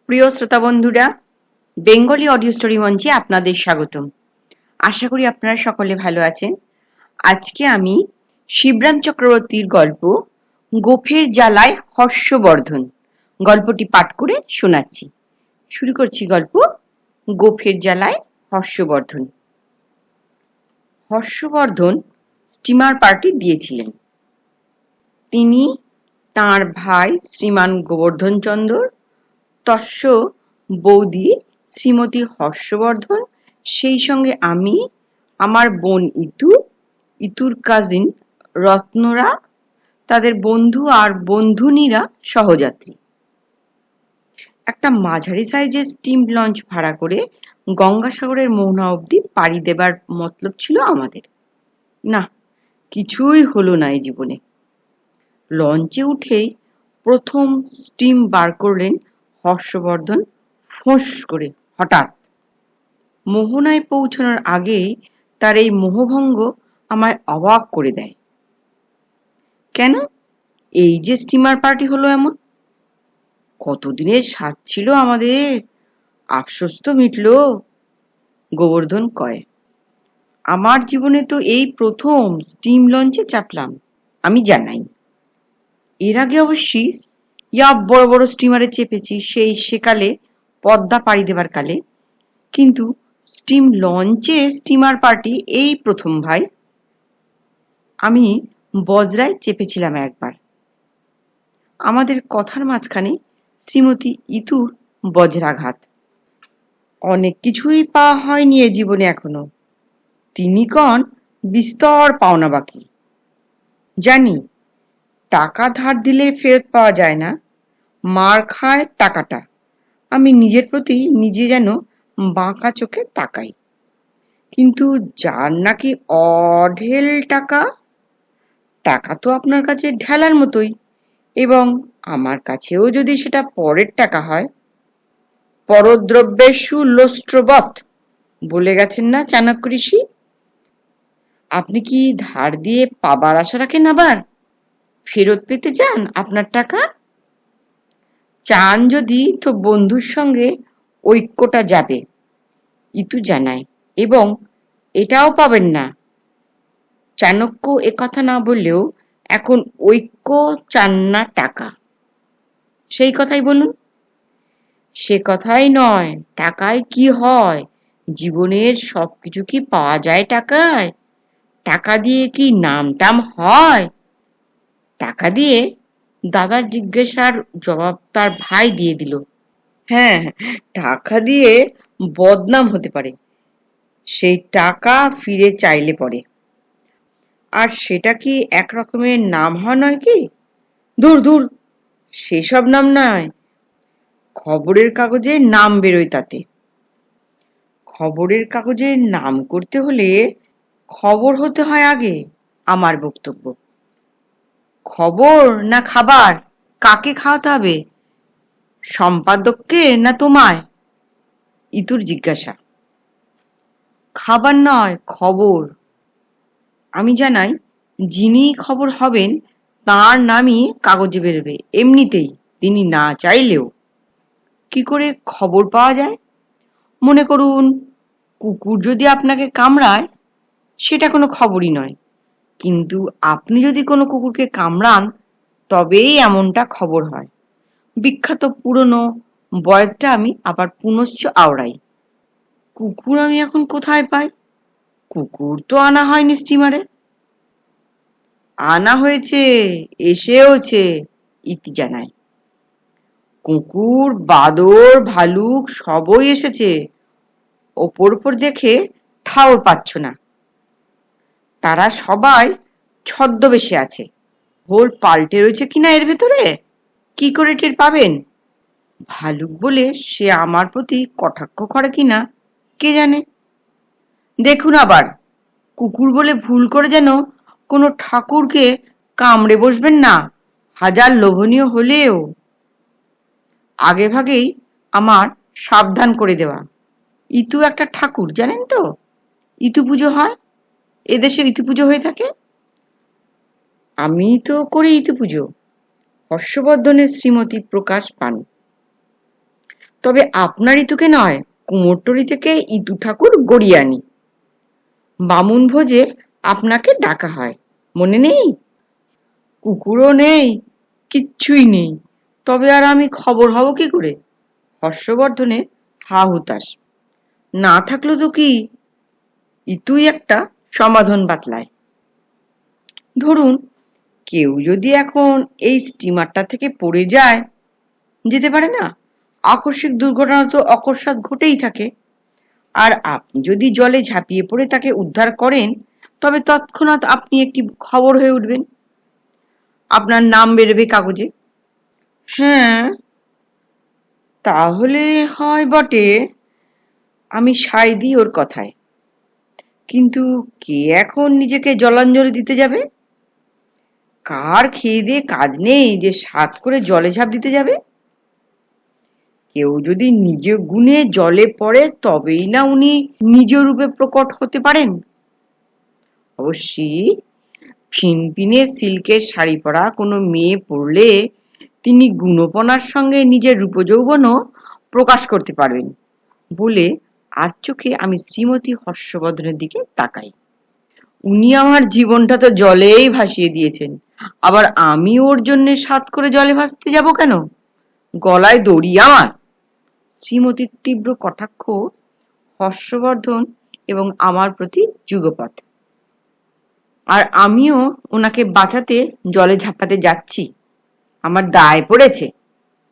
প্রিয় শ্রোতা বন্ধুরা, বেঙ্গলি অডিও স্টোরি মঞ্চে আপনাদের স্বাগতম। আশা করি আপনারা সকলে ভালো আছেন। আজকে আমি শিবরাম চক্রবর্তীর গল্প গোফের জ্বালায় হর্ষবর্ধন গল্পটি পাঠ করে শোনাচ্ছি। শুরু করছি গল্প গোফের জ্বালায় হর্ষবর্ধন। হর্ষবর্ধন স্টিমার পার্টি দিয়েছিলেন। তিনি তাঁর ভাই শ্রীমান গোবর্ধন চন্দ্র, তস্য বৌদি শ্রীমতী হর্ষবর্ধন, সেই সঙ্গে আমি, আমার বোন ইতু, ইতুর কাজিন রত্নরা, তাদের বন্ধু আর বন্ধুনীরা সহযাত্রী। একটা মাঝারি সাইজের স্টিম লঞ্চ ভাড়া করে গঙ্গাসাগরের মোহনা অবধি পাড়ি দেবার মতলব ছিল আমাদের। না, কিছুই হলো না এই জীবনে। লঞ্চে উঠেই প্রথম স্টিম বার করলেন হর্ষবর্ধন ফোঁস করে হঠাৎ। মোহনায় পৌঁছানোর আগেই তার এই মোহভঙ্গ আমায় অবাক করে দেয়। কেন এই যে স্টিমার পার্টি হলো এমন? কতদিনের স্বাদ ছিল আমাদের, আফসোস তো মিটল। গোবর্ধন কয়, আমার জীবনে তো এই প্রথম স্টিম লঞ্চে চাপলাম, আমি জানাই। এর আগে অবশ্যই ইয়া বড় বড় স্টিমারে চেপেছি, সেই সেকালে পদ্মা পাড়ি দেবার কালে, কিন্তু স্টিম লঞ্চে স্টিমার পার্টি এই প্রথম ভাই। আমি বজরায় চেপেছিলাম একবার। আমাদের কথার মাঝখানে শ্রীমতী ইতুর বজ্রাঘাত। অনেক কিছুই পাওয়া হয়নি এ জীবনে এখনো। তিনি কন বিস্তর পাওনা বাকি। জানি টাকা ধার দিলে ফেরত পাওয়া যায় না, মার খায় টাকাটা। আমি নিজের প্রতি নিজে যেন বাঁকা চোখে তাকাই। কিন্তু যার নাকি অঢেল টাকা, টাকা তো আপনার কাছে ঢেলার মতোই, এবং আমার কাছেও যদি সেটা পরের টাকা হয়। পরদ্রব্যেষু লোষ্ট্রবৎ বলে গেছেন না চাণক্য ঋষি? আপনি কি ধার দিয়ে পাবার আশা রাখেন, আবার ফেরত পেতে চান আপনার টাকা? চান যদি তো বন্ধুর সঙ্গে ঐক্যটা যাবে, ইতু জানায়, এবং এটাও পাবেন না। চাণক্য একথা না বললেও এখন ঐক্য চান না টাকা। সেই কথাই বলুন। সে কথাই নয়, টাকায় কি হয়? জীবনের সবকিছু কি পাওয়া যায় টাকায়? টাকা দিয়ে কি নাম টাম হয়? টাকা দিয়ে? দাদার জিজ্ঞাসার জবাব তার ভাই দিয়ে দিল। হ্যাঁ, টাকা দিয়ে বদনাম হতে পারে, সেই টাকা ফিরে চাইলে পরে। আর সেটা কি এক রকমের নাম হয় নয় কি? দূর দূর, সেসব নাম নয়। খবরের কাগজে নাম বেরোয় তাতে। খবরের কাগজে নাম করতে হলে খবর হতে হয় আগে, আমার বক্তব্য। খবর না খাবার, কাকে খাওয়াতে হবে? সম্পাদককে না তোমায়? ইতুর জিজ্ঞাসা। খাবার নয়, খবর। আমি জানাই, যিনি খবর হবেন তার নামই কাগজে বেরোবে এমনিতেই, তিনি না চাইলেও। কি করে খবর পাওয়া যায়? মনে করুন কুকুর যদি আপনাকে কামড়ায়, সেটা কোনো খবরই নয়। কিন্তু আপনি যদি কোনো কুকুরকে কামড়ান, তবেই এমনটা খবর হয়। বিখ্যাত পুরনো বয়সটা আমি আবার পুনশ্চ আওড়াই। কুকুর আমি এখন কোথায় পাই? কুকুর তো আনা হয়নি স্টিমারে। আনা হয়েছে, এসেওছে, ইতি জানায়। কুকুর, বাদর, ভালুক সবই এসেছে। ওপর ওপর দেখে ঠাউর পাচ্ছ না। তারা সবাই ছদ্মবেশে আছে। ভোর পাল্টে রয়েছে কিনা এর ভেতরে কি করে টের পাবেন? ভালুক বলে সে আমার প্রতি কটাক্ষ করে কিনা কে জানে। দেখুন আবার, কুকুর বলে ভুল করে যেন কোনো ঠাকুরকে কামড়ে বসবেন না, হাজার লোভনীয় হলেও। আগে ভাগেই আমার সাবধান করে দেওয়া। ইতু একটা ঠাকুর, জানেন তো? ইতু পুজো হয়, এদেশে ইতু পুজো হয়ে থাকে। আমি তো করি ইতু পুজো। হর্ষবর্ধনের শ্রীমতী প্রকাশ পান। তবে আপনার ইতুকে নয়, কুমোরটুলি থেকে ইতু ঠাকুর গড়িয়ে আনি। বামুন ভোজে আপনাকে ডাকা হয়, মনে নেই? কুকুরও নেই, কিচ্ছুই নেই, তবে আর আমি খবর হব কি করে? হর্ষবর্ধনের হা হুতাশ। না থাকলো তো কি, ইতুই একটা সমাধান বাতলায়। ধরুন কেউ যদি এখন এই স্টিমারটা থেকে পড়ে যায়, যেতে পারে না, আকস্মিক দুর্ঘটনা তো অকস্মাৎ ঘটেই থাকে, আর আপনি যদি জলে ঝাঁপিয়ে পড়ে তাকে উদ্ধার করেন, তবে তৎক্ষণাৎ আপনি একটি খবর হয়ে উঠবেন, আপনার নাম বেরোবে কাগজে। হ্যাঁ, তাহলে হয় বটে, আমি সায় দিই ওর কথায়। কিন্তু কে এখন নিজেকে জলাঞ্জলি দিতে যাবে? কার খেয়ে দিয়ে কাজ নেই যে সাত করে জলে ঝাঁপ দিতে যাবে? কেউ যদি নিজ গুণে জলে পড়ে তবেই না উনি নিজ রূপে প্রকট হতে পারেন। অবশ্যই ফিনফিনে সিল্কের শাড়ি পরা কোনো মেয়ে পড়লে তিনি গুণপনার সঙ্গে নিজের রূপযৌবনও প্রকাশ করতে পারবেন বলে আর চোখে আমি শ্রীমতী হর্ষবর্ধনের দিকে তাকাই। উনি আমার জীবনটা তো জলেই ভাসিয়ে দিয়েছেন, আবার আমি ওর জন্য সাত করে জলে ভাসতে যাব কেন? গলায় দড়ি আমার। শ্রীমতীর তীব্র কটাক্ষ হর্ষবর্ধন এবং আমার প্রতি যুগপৎ। আর আমিও ওনাকে বাঁচাতে জলে ঝাঁপাতে যাচ্ছি, আমার দায় পড়েছে,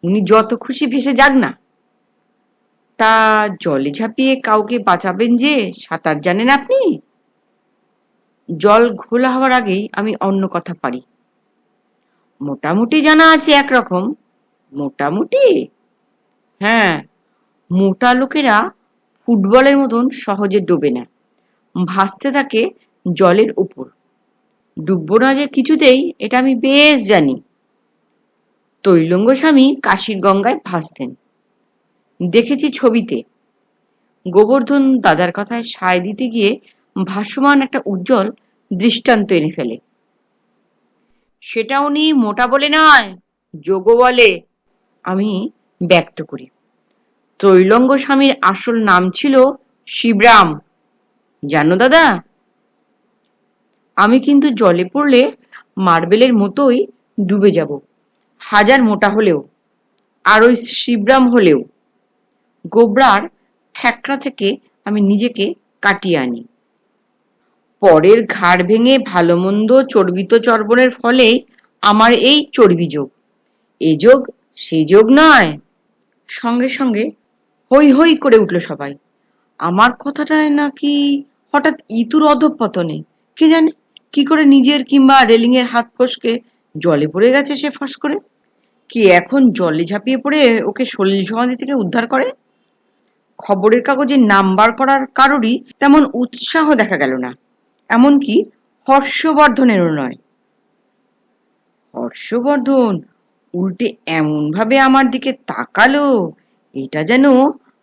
উনি যত খুশি ভেসে যাক না। তা জলে ঝাঁপিয়ে কাউকে বাঁচাবেন যে সাঁতার জানেন আপনি? জল ঘোলা হওয়ার আগেই আমি অন্য কথা পারি। মোটামুটি জানা আছে একরকম। মোটামুটি? হ্যাঁ, মোটা লোকেরা ফুটবলের মতন সহজে ডোবে না, ভাসতে থাকে জলের উপর। ডুববো না যে কিছুতেই, এটা আমি বেশ জানি। তৈলঙ্গ স্বামী কাশীর গঙ্গায় ভাসতেন, দেখেছি ছবিতে। গোবর্ধন দাদার কথায় সায় দিতে গিয়ে ভাসমান একটা উজ্জ্বল দৃষ্টান্ত এনে ফেলে। সেটা উনি মোটা বলে নয়, যোগ বলে, আমি ব্যক্ত করি। ত্রৈলঙ্গ স্বামীর আসল নাম ছিল শিবরাম, জানো দাদা? আমি কিন্তু জলে পড়লে মার্বেলের মতোই ডুবে যাব, হাজার মোটা হলেও, আর ওই শিবরাম হলেও। গোবরার ফ্যাকড়া থেকে আমি নিজেকে কাটিয়ে আনি। পরের ঘাড় ভেঙে ভালো মন্দ চর্বিত চর্বণের ফলে আমার এই চর্বি যোগ, এ যোগ সে যোগ নয়। সঙ্গে সঙ্গে হৈ হৈ করে উঠল সবাই। আমার কথাটায় নাকি হঠাৎ ইতুর অধঃপতনে, কে জানে কি করে নিজের কিংবা রেলিং এর হাত ফসকে জলে পড়ে গেছে সে ফস করে। কে এখন জলে ঝাঁপিয়ে পড়ে ওকে সলিল সমাধি থেকে উদ্ধার করে? খবরের কাগজে নাম্বার করার কারোরই তেমন উৎসাহ দেখা গেল না, এমনকি হর্ষবর্ধনেরও নয়। হর্ষবর্ধন উল্টে এমন ভাবে আমার দিকে তাকালো, এটা যেন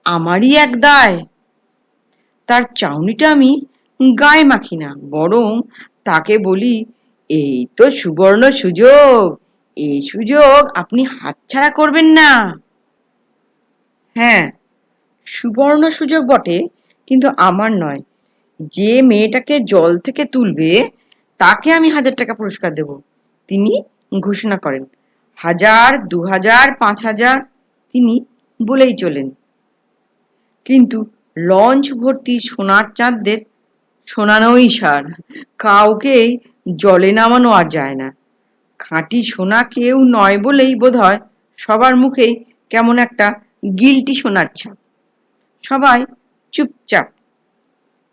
আমারই এক দায়। তার চাউনিটা আমি গায়ে মাখি না, বরং তাকে বলি, এই তো সুবর্ণ সুযোগ, এই সুযোগ আপনি হাতছাড়া করবেন না। হ্যাঁ, সুবর্ণ সুযোগ বটে, কিন্তু আমার নয়। যে মেয়েটাকে জল থেকে তুলবে তাকে আমি 1000 টাকা পুরস্কার দেব, তিনি ঘোষণা করেন। 1000, 2000, 5000 তিনি বলেই চলেন। কিন্তু লঞ্চ ভর্তি সোনার চাঁদদের শোনানোই সার, কাউকেই জলে নামানো আর যায় না। খাঁটি সোনা কেউ নয় বলেই বোধহয় সবার মুখেই কেমন একটা গিল্টি সোনার ছাপ। সবাই চুপচাপ।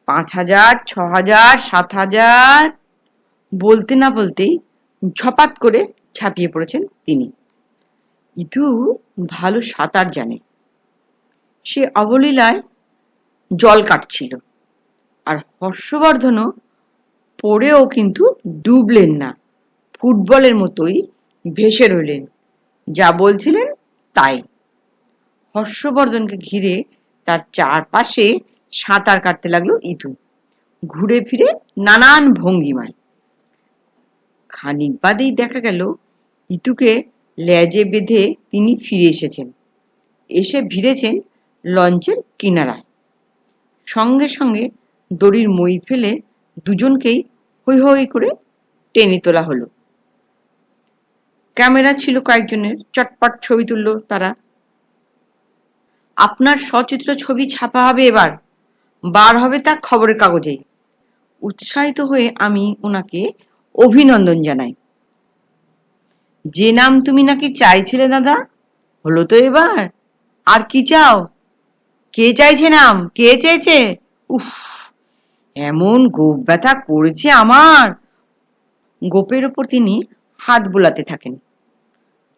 5000, 6000, 7000 বলতে না বলতেই ঝপাত করে ঝাঁপিয়ে পড়েছেন তিনি। ইতু ভালো সাঁতার জানে, সে অবলীলায় জল কাটছিল, আর হর্ষবর্ধনও পড়েও কিন্তু ডুবলেন না, ফুটবলের মতোই ভেসে রইলেন, যা বলছিলেন তাই। হর্ষবর্ধনকে ঘিরে তার চারপাশে সাঁতার কাটতে লাগলো ইতু, ঘুরে ফিরে নানান ভঙ্গিমায়। খানিক বাদেই দেখা গেল ইতুকে লেজে বেঁধে তিনি ফিরে এসেছেন, এসে ভিড়েছেন লঞ্চের কিনারায়। সঙ্গে সঙ্গে দড়ির মই ফেলে দুজনকেই হৈ হৈ করে টেনে তোলা হলো। ক্যামেরা ছিল কয়েকজনের, চটপট ছবি তুলল তারা। আপনার সচিত্র ছবি ছাপা হবে, এবার বার হবে তা খবরের কাগজে। উৎসাহিত হয়ে আমি ওনাকে অভিনন্দন জানাই। যে নাম তুমি নাকি চাইছিলে দাদা, হলো তো এবার? আর কি চাও? কে চাইছে নাম? কে চেয়েছে? উফ, এমন গোপ ব্যথা করেছে আমার। গোপের ওপর তিনি হাত বুলাতে থাকেন।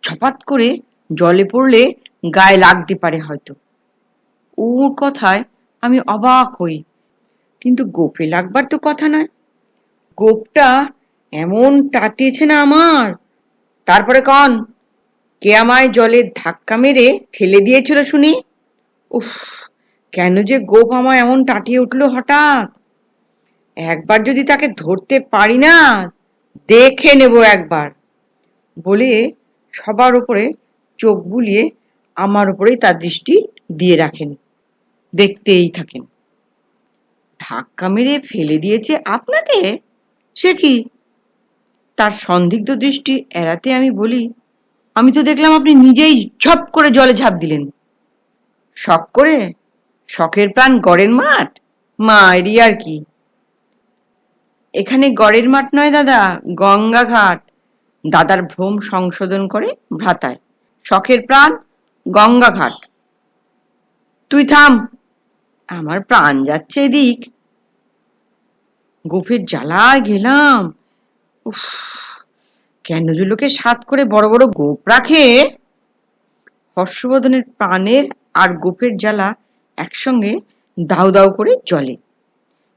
ছপাত করে জলে পড়লে গায়ে লাগতে পারে হয়তো। ওর কথায় আমি অবাক হই, কিন্তু গোপে লাগবার তো কথা নয়। গোপটা এমন টাটিয়েছে না আমার। তারপরে কন, কে আমায় জলে ধাক্কা মেরে ফেলে দিয়েছিল শুনি? উফ, কেন যে গোপ আমায় এমন টাটিয়ে উঠলো হঠাৎ। একবার যদি তাকে ধরতে পারি না, দেখে নেব একবার বলে সবার উপরে চোখ বুলিয়ে আমার উপরেই তার দৃষ্টি দিয়ে রাখেন। দেখতেই থাকেন। ধাক্কা মেরে ফেলে দিয়েছে আপনাকে? সে কি? তার সন্দিগ্ধ দৃষ্টি এড়াতে আমি বলি, আমি তো দেখলাম আপনি নিজেই ঝপ করে জলে ঝাঁপ দিলেন। শখ করে? শখের প্রাণ গড়ের মাঠ? মায়েরই আর কি। এখানে গড়ের মাঠ নয় দাদা, গঙ্গা ঘাট। দাদার ভ্রম সংশোধন করে ভ্রাতায়। শখের প্রাণ গঙ্গা ঘাট। তুই থাম, আমার প্রাণ যাচ্ছে এদিক। গোফের জ্বালায় গেলাম। উফ, কেন যে লোকে সাত করে বড় বড় গোপ রাখে। হর্ষবর্ধনের প্রাণের আর গোফের জ্বালা একসঙ্গে দাউ দাউ করে জ্বলে।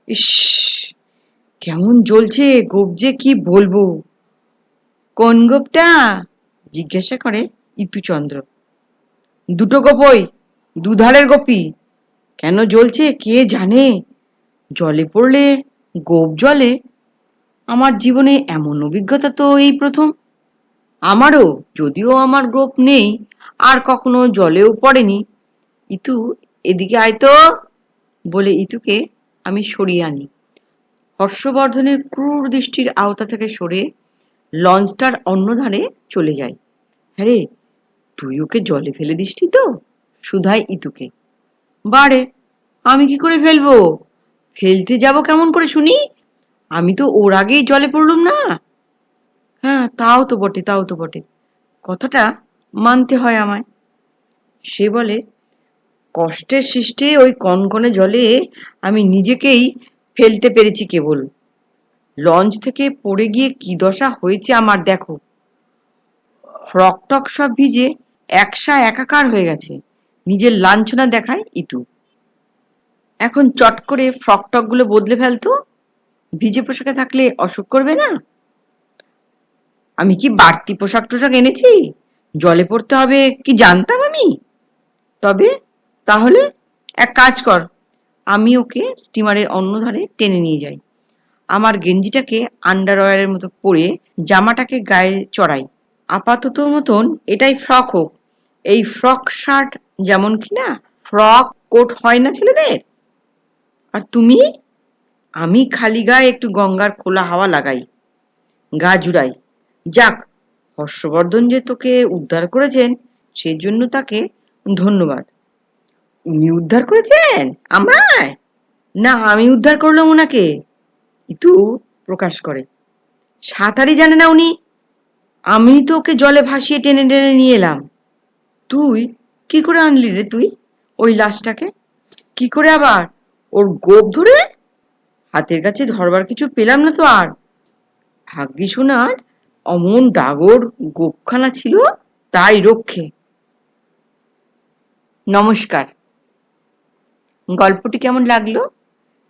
ইস, কেমন জ্বলছে গোপ যে কি বলবো। কোন গোপটা? জিজ্ঞাসা করে ইতুচন্দ্র। দুটো গোপই, দুধারের গোপী। কেন জ্বলছে কে জানে। জলে পড়লে গোপ জ্বলে, আমার জীবনে এমন অভিজ্ঞতা তো এই প্রথম। আমারও, যদিও আমার গোপ নেই আর কখনো জলেও পড়েনি। ইতু, এদিকে আয় তো বলে ইতুকে আমি সরিয়ে আনি। হর্ষবর্ধনের ক্রূর দৃষ্টির আওতা থেকে সরে লঞ্চটার অন্য ধারে চলে যায়। হ্যাঁ রে, তুই ওকে জলে ফেলে দিসনি তো? শুধায় ইতুকে। বারে, আমি কি করে ফেলবো? ফেলতে যাব কেমন করে শুনি? আমি তো ওর আগেই জলে পড়লুম না। হ্যাঁ, তাও তো বটে, তাও তো বটে। কথাটা মানতে হয় আমায়। সে বলে, কষ্টের সৃষ্টে ওই কনকনে জলে আমি নিজেকেই ফেলতে পেরেছি কেবল। লঞ্চ থেকে পড়ে গিয়ে কি দশা হয়েছে আমার দেখো। ফ্রক টক সব ভিজে একসা একাকার হয়ে গেছে। নিজের লাঞ্ছনা দেখায় ইতু। এখন চট করে ফ্রক টক গুলো বদলে ফেলতো। ভিজে পোশাকে থাকলে অসুখ করবে না? আমি কি বাড়তি পোশাক টোশাক এনেছি? জলে পড়তে হবে কি জানতাম আমি? তবে তাহলে এক কাজ কর, আমি ওকে স্টিমারের অন্য ধারে টেনে নিয়ে যাই। আমার গেঞ্জিটাকে আন্ডারওয়্যারের মতো পরে জামাটাকে গায়ে চড়াই। আপাতত মতন এটাই ফ্রক হোক। এই ফ্রক শার্ট যেমন কিনা ফ্রক কোট হয় না ছেলেদের। আর তুমি? আমি খালি গায়ে একটু গঙ্গার খোলা হাওয়া লাগাই, গা জুড়াই। যাক, হর্ষবর্ধন যে তোকে উদ্ধার করেছেন সেজন্য তাকে ধন্যবাদ। উনি উদ্ধার করেছেন আমায়? না, আমি উদ্ধার করলাম ওনাকে। ইতু প্রকাশ করে। সাঁতারই জানে না উনি। আমি তো ওকে জলে ভাসিয়ে টেনে টেনে নিয়ে এলাম। তুই কি করে আনলি রে তুই ওই লাশটাকে? কি করে আবার? ওর গোপ ধরে? হাতের কাছে ধরবার কিছু পেলাম না তো আর। ভাগ্যিস ওনার অমন ডাগর গোপখানা ছিল, তাই রক্ষে। নমস্কার। গল্পটি কেমন লাগলো?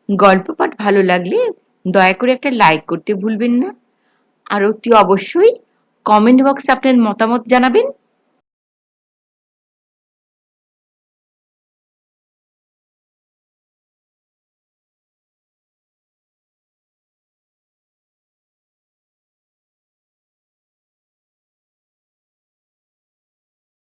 গল্প পাঠ ভালো লাগলে দয়া করে একটা লাইক করতে ভুলবেন না। আর অতি অবশ্যই কমেন্ট বক্সে আপনার মতামত জানাবেন।